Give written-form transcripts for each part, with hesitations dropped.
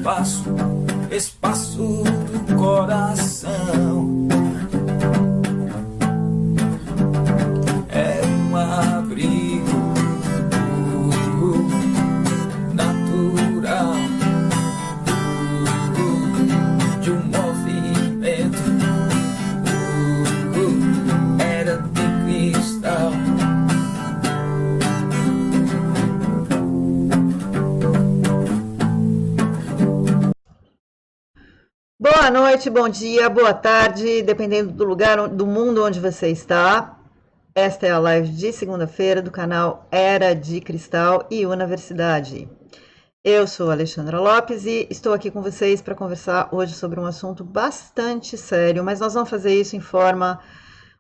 espaço do coração. É um abrigo natural de um movimento. Era de cristal. Boa noite, bom dia, boa tarde, dependendo do lugar do mundo onde você está. Esta é a live de segunda-feira do canal Era de Cristal e Universidade. Eu sou Alexandra Lopes e estou aqui com vocês para conversar hoje sobre um assunto bastante sério, mas nós vamos fazer isso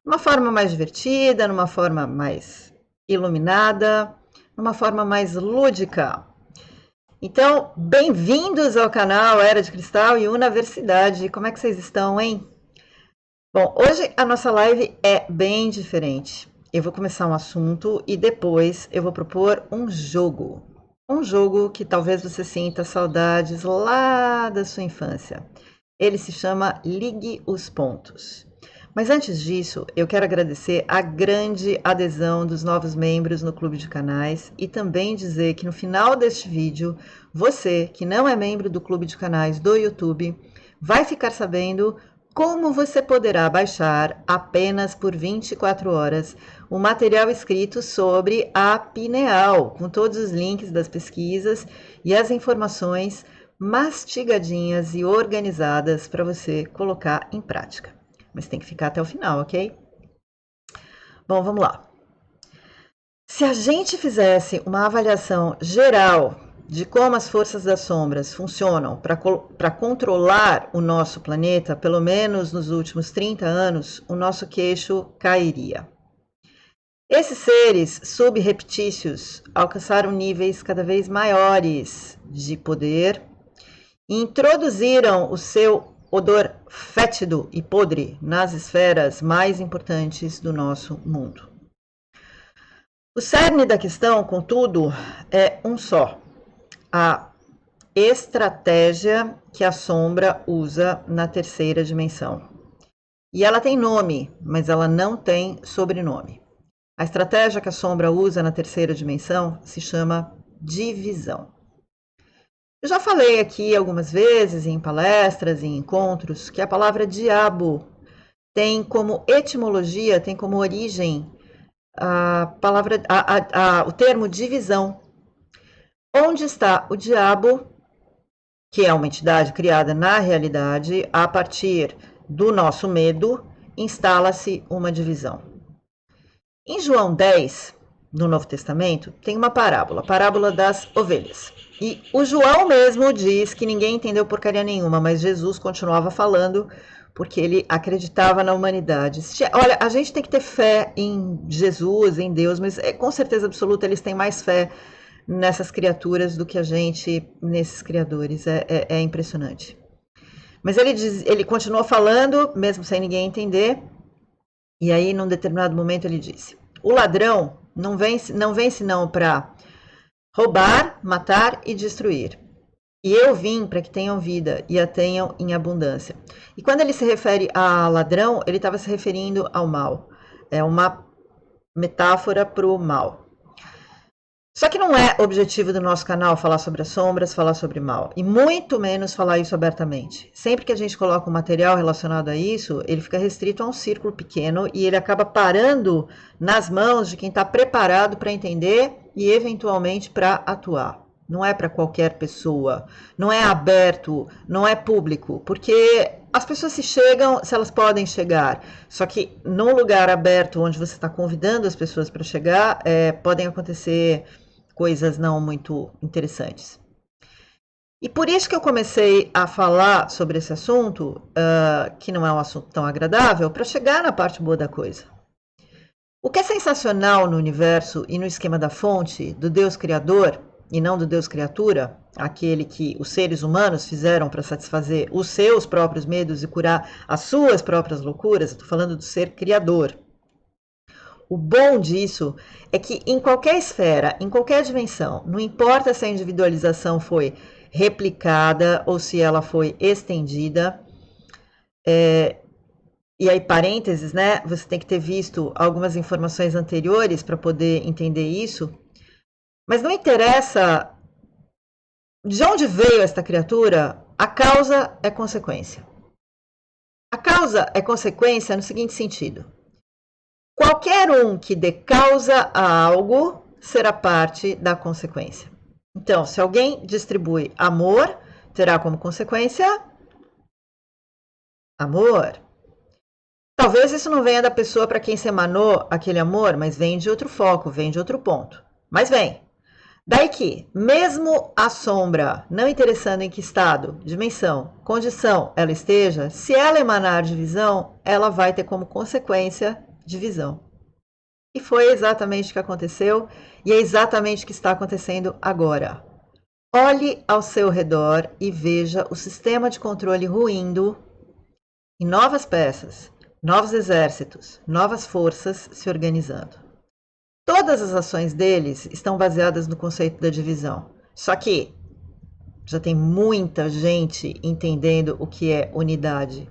uma forma mais divertida, numa forma mais iluminada, numa forma mais lúdica. Então, bem-vindos ao canal Era de Cristal e Universidade. Como é que vocês estão, hein? Bom, hoje a nossa live é bem diferente. Eu vou começar um assunto e depois eu vou propor um jogo. Um jogo que talvez você sinta saudades lá da sua infância. Ele se chama Ligue os Pontos. Mas antes disso, eu quero agradecer a grande adesão dos novos membros no Clube de Canais e também dizer que no final deste vídeo, você que não é membro do Clube de Canais do YouTube, vai ficar sabendo como você poderá baixar apenas por 24 horas o material escrito sobre a pineal, com todos os links das pesquisas e as informações mastigadinhas e organizadas para você colocar em prática. Mas tem que ficar até o final, ok? Bom, vamos lá. Se a gente fizesse uma avaliação geral de como as forças das sombras funcionam para controlar o nosso planeta, pelo menos nos últimos 30 anos, o nosso queixo cairia. Esses seres subreptícios alcançaram níveis cada vez maiores de poder e introduziram o seu odor fétido e podre nas esferas mais importantes do nosso mundo. O cerne da questão, contudo, é um só: a estratégia que a sombra usa na terceira dimensão. E ela tem nome, mas ela não tem sobrenome. A estratégia que a sombra usa na terceira dimensão se chama divisão. Eu já falei aqui algumas vezes em palestras, em encontros, que a palavra diabo tem como etimologia, tem como origem o termo divisão. Onde está o diabo, que é uma entidade criada na realidade, a partir do nosso medo, instala-se uma divisão. Em João 10, no Novo Testamento, tem uma parábola, a parábola das ovelhas. E o João mesmo diz que ninguém entendeu porcaria nenhuma, mas Jesus continuava falando porque ele acreditava na humanidade. Olha, a gente tem que ter fé em Jesus, em Deus, mas com certeza absoluta eles têm mais fé nessas criaturas do que a gente nesses criadores. É impressionante. Mas ele continuou falando, mesmo sem ninguém entender, e aí num determinado momento ele disse: o ladrão não vem senão para roubar, matar e destruir. E eu vim para que tenham vida e a tenham em abundância. E quando ele se refere a ladrão, ele estava se referindo ao mal. É uma metáfora para o mal. Só que não é objetivo do nosso canal falar sobre as sombras, falar sobre mal. E muito menos falar isso abertamente. Sempre que a gente coloca um material relacionado a isso, ele fica restrito a um círculo pequeno e ele acaba parando nas mãos de quem está preparado para entender e eventualmente para atuar. Não é para qualquer pessoa, não é aberto, não é público, porque as pessoas se elas podem chegar, só que num lugar aberto onde você está convidando as pessoas para chegar, podem acontecer coisas não muito interessantes. E por isso que eu comecei a falar sobre esse assunto, que não é um assunto tão agradável, para chegar na parte boa da coisa. O que é sensacional no universo e no esquema da fonte, do Deus Criador, e não do Deus Criatura, aquele que os seres humanos fizeram para satisfazer os seus próprios medos e curar as suas próprias loucuras, estou falando do ser criador. O bom disso é que em qualquer esfera, em qualquer dimensão, não importa se a individualização foi replicada ou se ela foi estendida. E aí, parênteses, né? Você tem que ter visto algumas informações anteriores para poder entender isso. Mas não interessa de onde veio esta criatura, a causa é consequência. A causa é consequência no seguinte sentido: qualquer um que dê causa a algo será parte da consequência. Então, se alguém distribui amor, terá como consequência amor. Talvez isso não venha da pessoa para quem se emanou aquele amor, mas vem de outro foco, vem de outro ponto. Mas vem. Daí que, mesmo a sombra, não interessando em que estado, dimensão, condição ela esteja, se ela emanar divisão, ela vai ter como consequência divisão. E foi exatamente o que aconteceu, e é exatamente o que está acontecendo agora. Olhe ao seu redor e veja o sistema de controle ruindo e novas peças, novos exércitos, novas forças se organizando. Todas as ações deles estão baseadas no conceito da divisão. Só que já tem muita gente entendendo o que é unidade.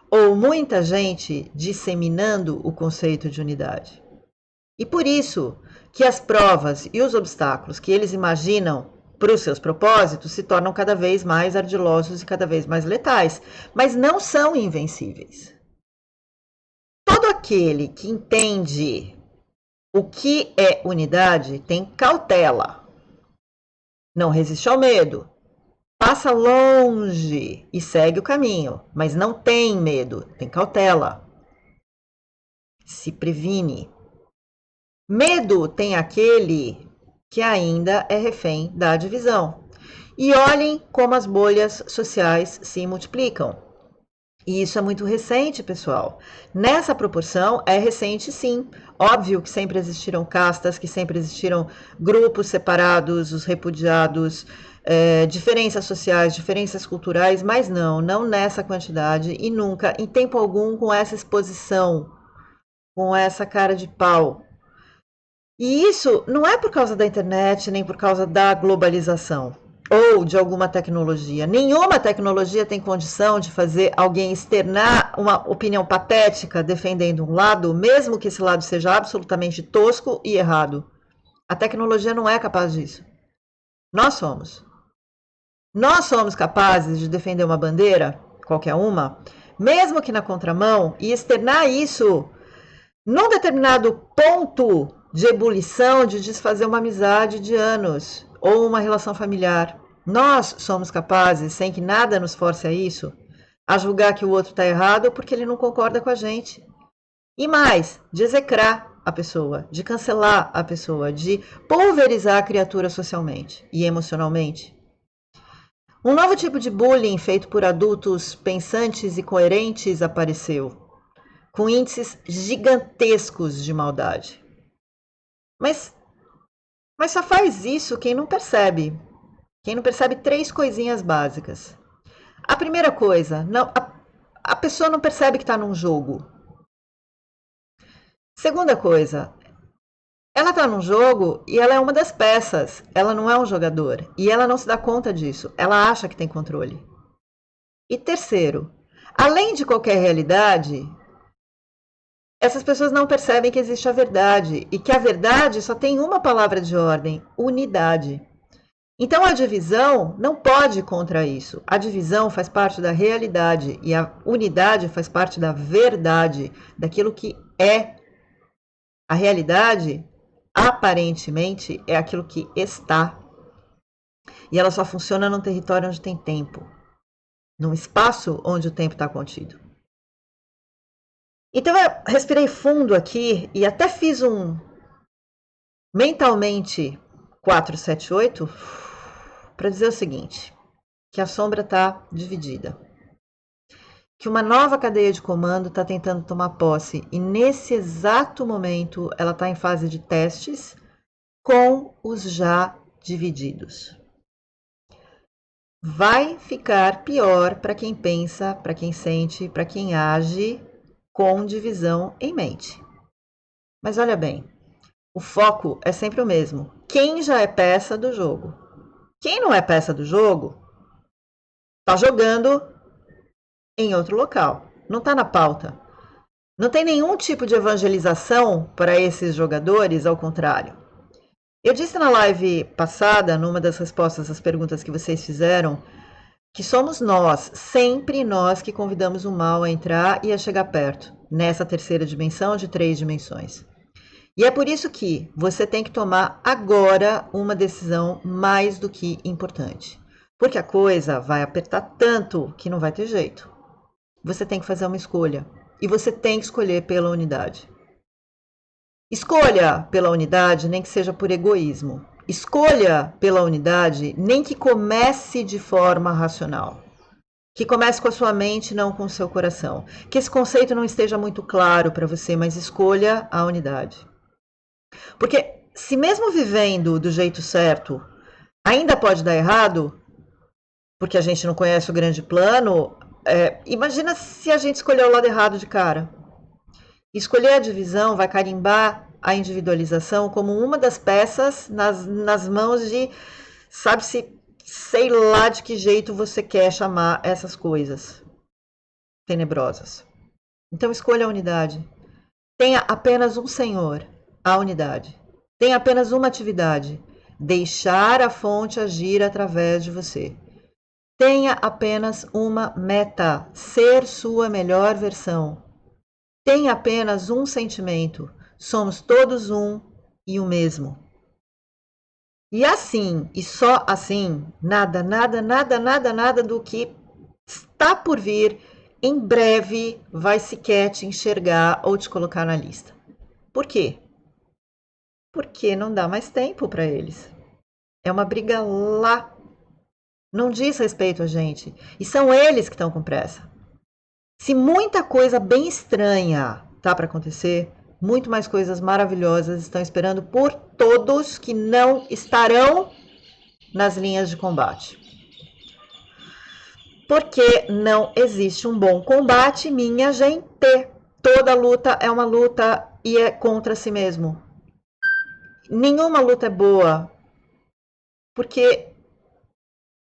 Ou muita gente disseminando o conceito de unidade. E por isso que as provas e os obstáculos que eles imaginam para os seus propósitos se tornam cada vez mais ardilosos e cada vez mais letais. Mas não são invencíveis. Todo aquele que entende o que é unidade tem cautela. Não resiste ao medo. Passa longe e segue o caminho, mas não tem medo, tem cautela. Se previne. Medo tem aquele que ainda é refém da divisão. E olhem como as bolhas sociais se multiplicam. E isso é muito recente, pessoal. Nessa proporção, é recente sim. Óbvio que sempre existiram castas, que sempre existiram grupos separados, os repudiados, diferenças sociais, diferenças culturais, mas não nessa quantidade e nunca, em tempo algum, com essa exposição, com essa cara de pau. E isso não é por causa da internet, nem por causa da globalização ou de alguma tecnologia. Nenhuma tecnologia tem condição de fazer alguém externar uma opinião patética defendendo um lado, mesmo que esse lado seja absolutamente tosco e errado. A tecnologia não é capaz disso. Nós somos. Nós somos capazes de defender uma bandeira, qualquer uma, mesmo que na contramão, e externar isso num determinado ponto de ebulição, de desfazer uma amizade de anos ou uma relação familiar. Nós somos capazes, sem que nada nos force a isso, a julgar que o outro está errado porque ele não concorda com a gente. E mais, de execrar a pessoa, de cancelar a pessoa, de pulverizar a criatura socialmente e emocionalmente. Um novo tipo de bullying feito por adultos pensantes e coerentes apareceu, com índices gigantescos de maldade. Mas só faz isso quem não percebe. Quem não percebe 3 coisinhas básicas. A primeira coisa, a pessoa não percebe que está num jogo. Segunda coisa, ela está num jogo e ela é uma das peças. Ela não é um jogador. E ela não se dá conta disso. Ela acha que tem controle. E terceiro, além de qualquer realidade, essas pessoas não percebem que existe a verdade. E que a verdade só tem uma palavra de ordem: unidade. Então, a divisão não pode ir contra isso. A divisão faz parte da realidade e a unidade faz parte da verdade, daquilo que é. A realidade, aparentemente, é aquilo que está. E ela só funciona num território onde tem tempo, num espaço onde o tempo está contido. Então, eu respirei fundo aqui e até fiz mentalmente 478 para dizer o seguinte, que a sombra está dividida, que uma nova cadeia de comando está tentando tomar posse e nesse exato momento ela está em fase de testes com os já divididos. Vai ficar pior para quem pensa, para quem sente, para quem age com divisão em mente. Mas olha bem, o foco é sempre o mesmo. Quem já é peça do jogo? Quem não é peça do jogo, está jogando em outro local, não está na pauta. Não tem nenhum tipo de evangelização para esses jogadores, ao contrário. Eu disse na live passada, numa das respostas às perguntas que vocês fizeram, que somos nós, sempre nós, que convidamos o mal a entrar e a chegar perto, nessa terceira dimensão de 3 dimensões. E é por isso que você tem que tomar agora uma decisão mais do que importante. Porque a coisa vai apertar tanto que não vai ter jeito. Você tem que fazer uma escolha. E você tem que escolher pela unidade. Escolha pela unidade, nem que seja por egoísmo. Escolha pela unidade, nem que comece de forma racional. Que comece com a sua mente, não com o seu coração. Que esse conceito não esteja muito claro para você, mas escolha a unidade. Porque se mesmo vivendo do jeito certo, ainda pode dar errado, porque a gente não conhece o grande plano, imagina se a gente escolher o lado errado de cara. Escolher a divisão vai carimbar a individualização como uma das peças nas mãos de, sabe-se, sei lá de que jeito você quer chamar essas coisas tenebrosas. Então escolha a unidade. Tenha apenas um Senhor, a unidade. Tenha apenas uma atividade, deixar a fonte agir através de você. Tenha apenas uma meta, ser sua melhor versão. Tenha apenas um sentimento, somos todos um e o mesmo. E assim, e só assim, nada do que está por vir, em breve vai sequer te enxergar ou te colocar na lista. Por quê? Porque não dá mais tempo para eles. É uma briga lá. Não diz respeito a gente. E são eles que estão com pressa. Se muita coisa bem estranha tá para acontecer, muito mais coisas maravilhosas estão esperando por todos que não estarão nas linhas de combate. Porque não existe um bom combate, minha gente. Toda luta é uma luta e é contra si mesmo. Nenhuma luta é boa, porque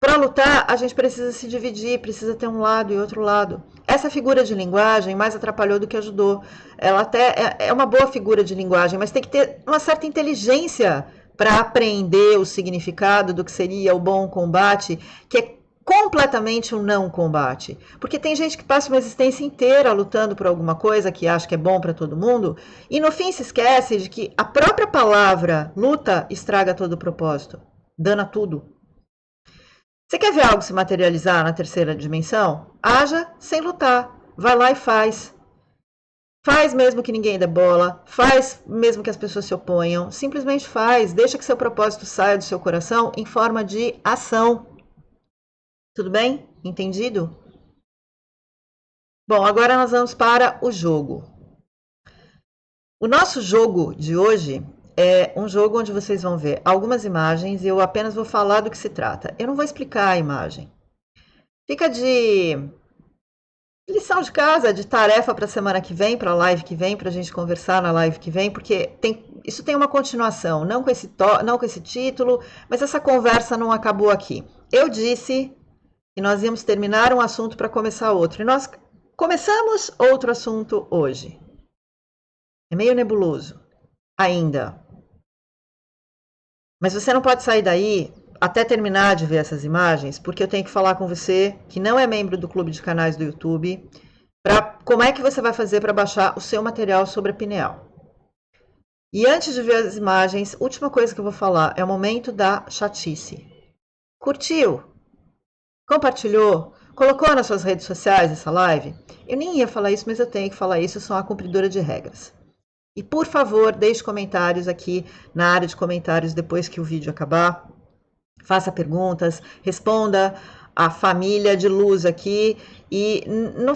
para lutar a gente precisa se dividir, precisa ter um lado e outro lado. Essa figura de linguagem mais atrapalhou do que ajudou. Ela até é uma boa figura de linguagem, mas tem que ter uma certa inteligência para aprender o significado do que seria o bom combate, que é completamente um não combate. Porque tem gente que passa uma existência inteira lutando por alguma coisa que acha que é bom para todo mundo, e no fim se esquece de que a própria palavra luta estraga todo o propósito, dana tudo. Você quer ver algo se materializar na terceira dimensão? Haja sem lutar. Vai lá e faz. Faz mesmo que ninguém dê bola. Faz mesmo que as pessoas se oponham. Simplesmente faz. Deixa que seu propósito saia do seu coração em forma de ação. Tudo bem? Entendido? Bom, agora nós vamos para o jogo. O nosso jogo de hoje é um jogo onde vocês vão ver algumas imagens e eu apenas vou falar do que se trata. Eu não vou explicar a imagem. Fica de lição de casa, de tarefa para a semana que vem, para a live que vem, para a gente conversar na live que vem, porque isso tem uma continuação, não com esse título, mas essa conversa não acabou aqui. Eu disse que nós íamos terminar um assunto para começar outro, e nós começamos outro assunto hoje. É meio nebuloso ainda. Mas você não pode sair daí até terminar de ver essas imagens, porque eu tenho que falar com você, que não é membro do clube de canais do YouTube, como é que você vai fazer para baixar o seu material sobre a pineal. E antes de ver as imagens, última coisa que eu vou falar é o momento da chatice. Curtiu? Compartilhou? Colocou nas suas redes sociais essa live? Eu nem ia falar isso, mas eu tenho que falar isso, eu sou uma cumpridora de regras. E por favor, deixe comentários aqui na área de comentários depois que o vídeo acabar. Faça perguntas, responda a família de luz aqui e não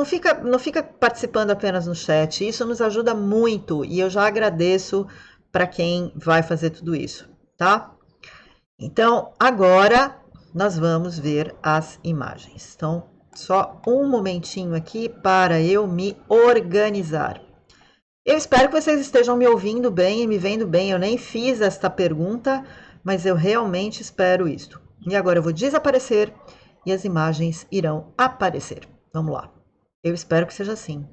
fica participando apenas no chat. Isso nos ajuda muito e eu já agradeço para quem vai fazer tudo isso, tá? Então, agora nós vamos ver as imagens. Então, só um momentinho aqui para eu me organizar. Eu espero que vocês estejam me ouvindo bem e me vendo bem. Eu nem fiz esta pergunta, mas eu realmente espero isto. E agora eu vou desaparecer e as imagens irão aparecer. Vamos lá. Eu espero que seja assim.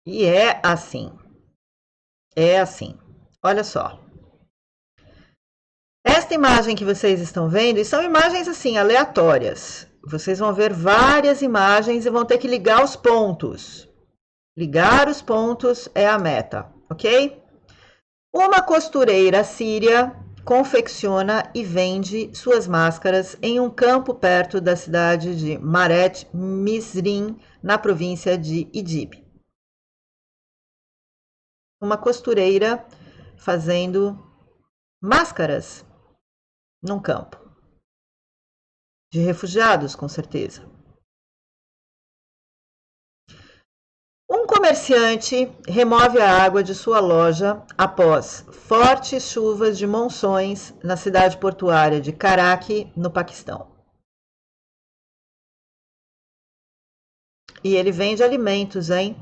E é assim. É assim. Olha só. Esta imagem que vocês estão vendo, e são imagens assim, aleatórias. Vocês vão ver várias imagens e vão ter que ligar os pontos. Ligar os pontos é a meta, ok? Uma costureira síria confecciona e vende suas máscaras em um campo perto da cidade de Maret Mizrin, na província de Idlib. Uma costureira fazendo máscaras num campo de refugiados, com certeza. Um comerciante remove a água de sua loja após fortes chuvas de monções na cidade portuária de Karachi, no Paquistão. E ele vende alimentos, hein?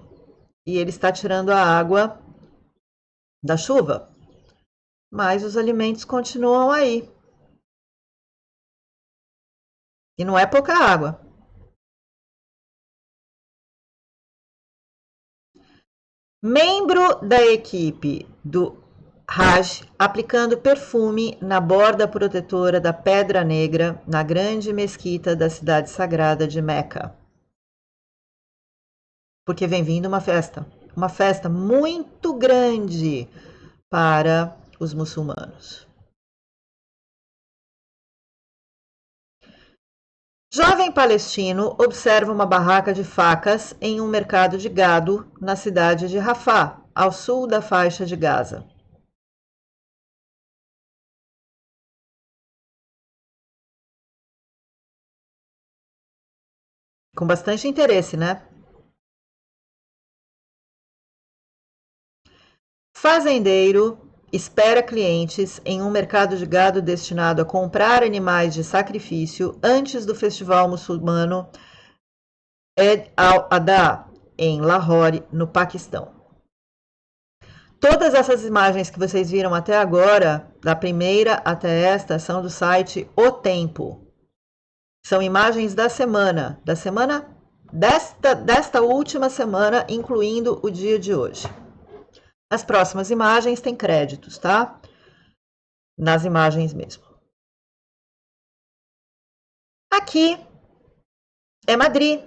E ele está tirando a água da chuva. Mas os alimentos continuam aí. E não é pouca água. Membro da equipe do Hajj aplicando perfume na borda protetora da Pedra Negra na grande mesquita da cidade sagrada de Meca. Porque vem vindo uma festa muito grande para os muçulmanos. Jovem palestino observa uma barraca de facas em um mercado de gado na cidade de Rafah, ao sul da faixa de Gaza. Com bastante interesse, né? Fazendeiro espera clientes em um mercado de gado destinado a comprar animais de sacrifício antes do festival muçulmano Eid al-Adha, em Lahore, no Paquistão. Todas essas imagens que vocês viram até agora, da primeira até esta, são do site O Tempo. São imagens da semana desta última semana, incluindo o dia de hoje. As próximas imagens têm créditos, tá? Nas imagens mesmo. Aqui é Madrid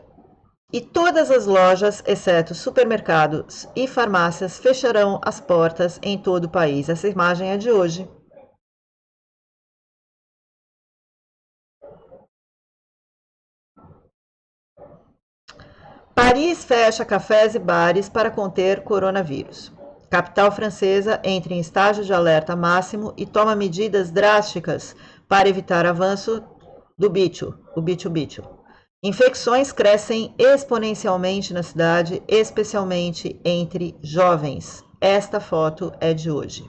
e todas as lojas, exceto supermercados e farmácias, fecharão as portas em todo o país. Essa imagem é de hoje. Paris fecha cafés e bares para conter coronavírus. Capital francesa entra em estágio de alerta máximo e toma medidas drásticas para evitar avanço do bicho, o bicho. Infecções crescem exponencialmente na cidade, especialmente entre jovens. Esta foto é de hoje.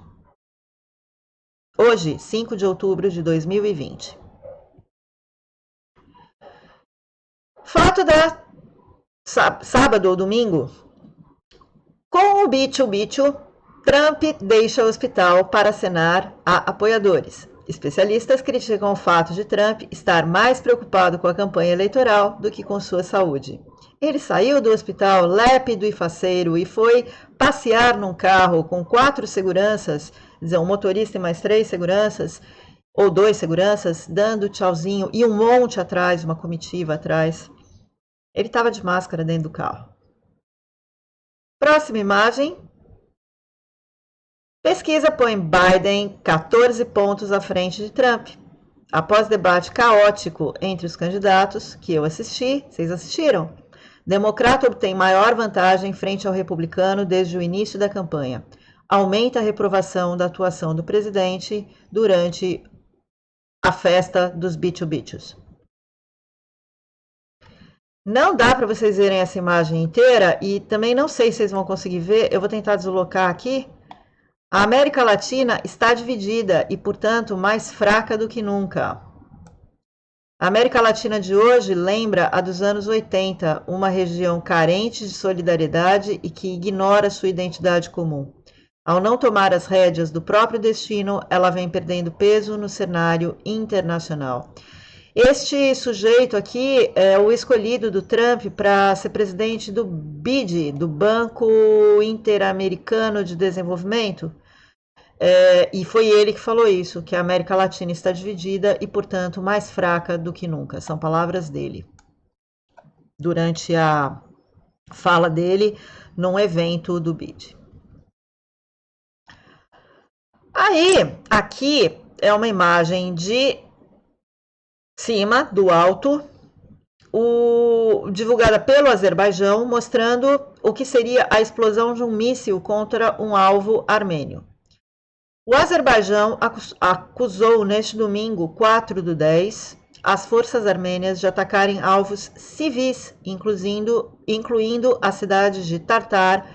Hoje, 5 de outubro de 2020. Foto da sábado ou domingo. Com o bicho, Trump deixa o hospital para acenar a apoiadores. Especialistas criticam o fato de Trump estar mais preocupado com a campanha eleitoral do que com sua saúde. Ele saiu do hospital lépido e faceiro e foi passear num carro com 4 seguranças, um motorista e mais 3 seguranças, ou 2 seguranças, dando tchauzinho, e um monte atrás, uma comitiva atrás. Ele estava de máscara dentro do carro. Próxima imagem. Pesquisa põe Biden 14 pontos à frente de Trump. Após debate caótico entre os candidatos, que eu assisti, vocês assistiram? Democrata obtém maior vantagem frente ao republicano desde o início da campanha. Aumenta a reprovação da atuação do presidente durante a festa dos bichos. Não dá para vocês verem essa imagem inteira e também não sei se vocês vão conseguir ver. Eu vou tentar deslocar aqui. A América Latina está dividida e, portanto, mais fraca do que nunca. A América Latina de hoje lembra a dos anos 80, uma região carente de solidariedade e que ignora sua identidade comum. Ao não tomar as rédeas do próprio destino, ela vem perdendo peso no cenário internacional. Este sujeito aqui é o escolhido do Trump para ser presidente do BID, do Banco Interamericano de Desenvolvimento. E foi ele que falou isso, que a América Latina está dividida e, portanto, mais fraca do que nunca. São palavras dele. Durante a fala dele num evento do BID. Aí, aqui é uma imagem de cima, do alto, divulgada pelo Azerbaijão, mostrando o que seria a explosão de um míssil contra um alvo armênio. O Azerbaijão acusou neste domingo, 4/10, as forças armênias de atacarem alvos civis, incluindo as cidades de Tartar,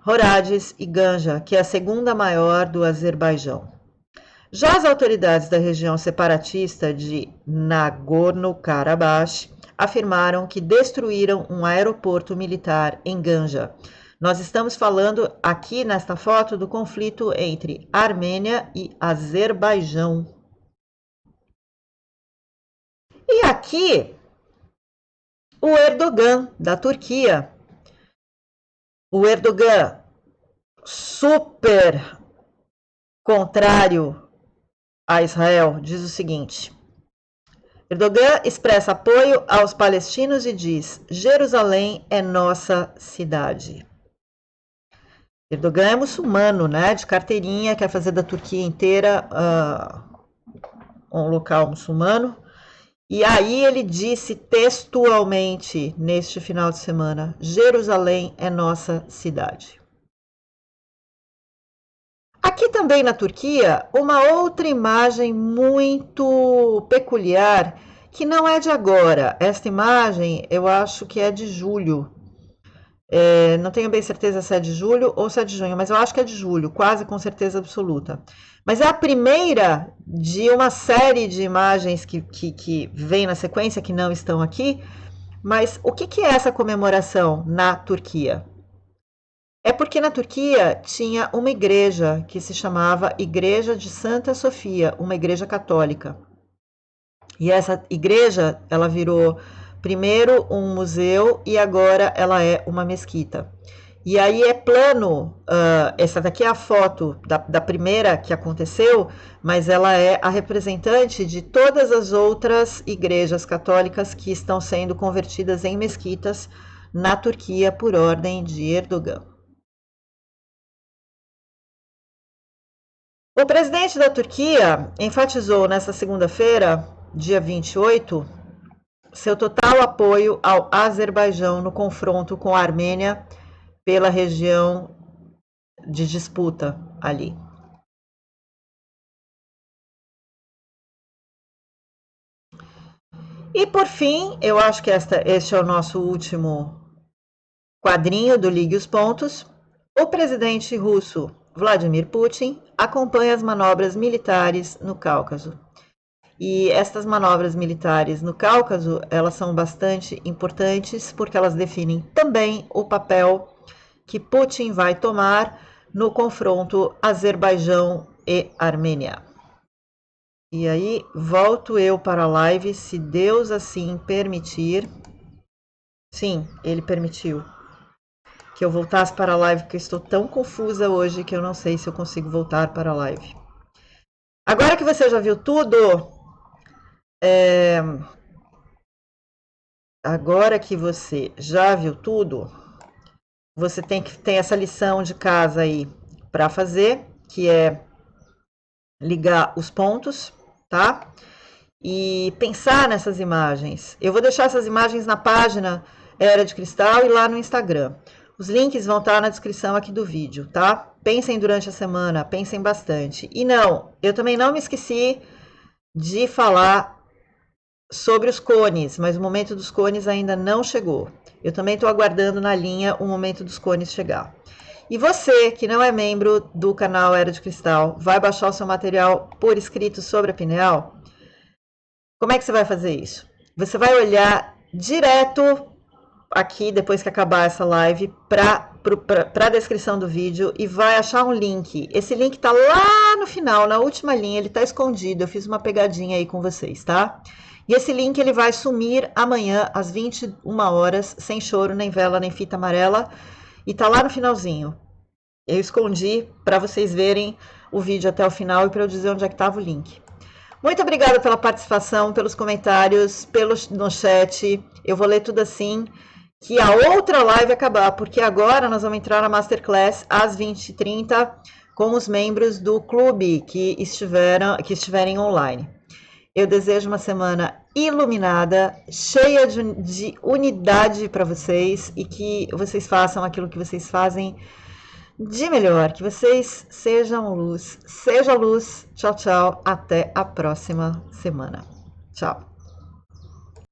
Horades e Ganja, que é a segunda maior do Azerbaijão. Já as autoridades da região separatista de Nagorno-Karabakh afirmaram que destruíram um aeroporto militar em Ganja. Nós estamos falando aqui nesta foto do conflito entre Armênia e Azerbaijão. E aqui, o Erdogan, da Turquia. O Erdogan, super contrário a Israel, diz o seguinte: Erdogan expressa apoio aos palestinos e diz: Jerusalém é nossa cidade. Erdogan é muçulmano, né? De carteirinha, quer fazer da Turquia inteira um local muçulmano. E aí ele disse textualmente, neste final de semana: Jerusalém é nossa cidade. Aqui também na Turquia, uma outra imagem muito peculiar, que não é de agora. Esta imagem eu acho que é de julho. Não tenho bem certeza se é de julho ou se é de junho, mas eu acho que é de julho, quase com certeza absoluta. Mas é a primeira de uma série de imagens que vem na sequência, que não estão aqui. Mas o que é essa comemoração na Turquia? É porque na Turquia tinha uma igreja que se chamava Igreja de Santa Sofia, uma igreja católica. E essa igreja, ela virou primeiro um museu e agora ela é uma mesquita. E aí é plano, essa daqui é a foto da primeira que aconteceu, mas ela é a representante de todas as outras igrejas católicas que estão sendo convertidas em mesquitas na Turquia por ordem de Erdogan. O presidente da Turquia enfatizou nesta segunda-feira, dia 28, seu total apoio ao Azerbaijão no confronto com a Armênia pela região de disputa ali. E por fim, eu acho que este é o nosso último quadrinho do Ligue os Pontos. O presidente russo Vladimir Putin acompanha as manobras militares no Cáucaso. E estas manobras militares no Cáucaso, elas são bastante importantes porque elas definem também o papel que Putin vai tomar no confronto Azerbaijão e Armênia. E aí, volto eu para a live, se Deus assim permitir. Sim, ele permitiu que eu voltasse para a live, porque eu estou tão confusa hoje que eu não sei se eu consigo voltar para a live. Agora que você já viu tudo, você tem essa lição de casa aí para fazer, que é ligar os pontos, tá? E pensar nessas imagens. Eu vou deixar essas imagens na página Era de Cristal e lá no Instagram. Os links vão estar na descrição aqui do vídeo, tá? Pensem durante a semana, pensem bastante. E não, eu também não me esqueci de falar sobre os cones, mas o momento dos cones ainda não chegou. Eu também estou aguardando na linha o momento dos cones chegar. E você, que não é membro do canal Era de Cristal, vai baixar o seu material por escrito sobre a pineal? Como é que você vai fazer isso? Você vai olhar direto aqui, depois que acabar essa live, para a descrição do vídeo e vai achar um link. Esse link tá lá no final, na última linha, ele tá escondido. Eu fiz uma pegadinha aí com vocês, tá? E esse link ele vai sumir amanhã às 21 horas, sem choro, nem vela, nem fita amarela. E tá lá no finalzinho. Eu escondi para vocês verem o vídeo até o final e para eu dizer onde é que estava o link. Muito obrigada pela participação, pelos comentários, no chat. Eu vou ler tudo assim que a outra live acabar, porque agora nós vamos entrar na Masterclass às 20h30 com os membros do clube que estiverem online. Eu desejo uma semana iluminada, cheia de unidade para vocês e que vocês façam aquilo que vocês fazem de melhor, que vocês sejam luz. Seja luz. Tchau, tchau. Até a próxima semana. Tchau.